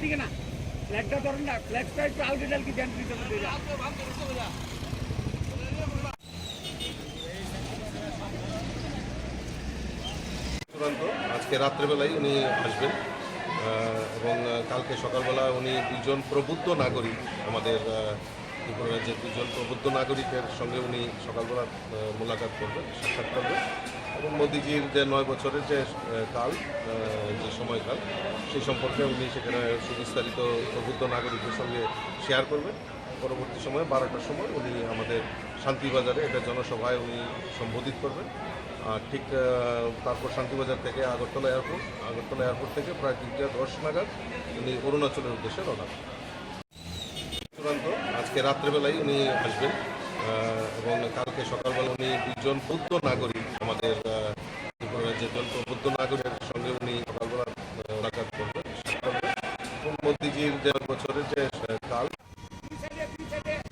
দিকে না ফ্ল্যাগটা ধরেন না, ফ্ল্যাগটা একটু আলগে ডালকে দেন চূড়ান্ত আজকে রাত্রেবেলায় উনি আসবেন এবং কালকে সকালবেলা উনি দুজন প্রবুদ্ধ নাগরিক, আমাদের ত্রিপুরা রাজ্যের দুজন প্রবুদ্ধ নাগরিকের সঙ্গে উনি সকালবেলা মোলাকাত করবেন, সাক্ষাৎ করবেন এবং মোদিজির যে 9 বছরের যে কাল, যে সময়কাল, সেই সম্পর্কে উনি সেখানে সুবিস্তারিত প্রবুদ্ধ নাগরিকের সঙ্গে শেয়ার করবেন। পরবর্তী সময়ে 12টার সময় উনি আমাদের শান্তিবাজারে একটা জনসভায় উনি সম্বোধিত করবেন। আর ঠিক তারপর শান্তিবাজার থেকে আগরতলা এয়ারপোর্ট থেকে প্রায় 3:10 নাগাদ উনি অরুণাচলের উদ্দেশ্যে রওনা হবেন। চূড়ান্ত আজকে রাত্রেবেলায় উনি আসবেন এবং কালকে সকালবেলা উনি দুজন বৌদ্ধ নাগরিক, আমাদের ত্রিপুরা রাজ্যের বৌদ্ধ নাগরিকের সঙ্গে উনি সকালবেলা মোলাকাত করবেন এবং মোদিজির 9 বছরের যে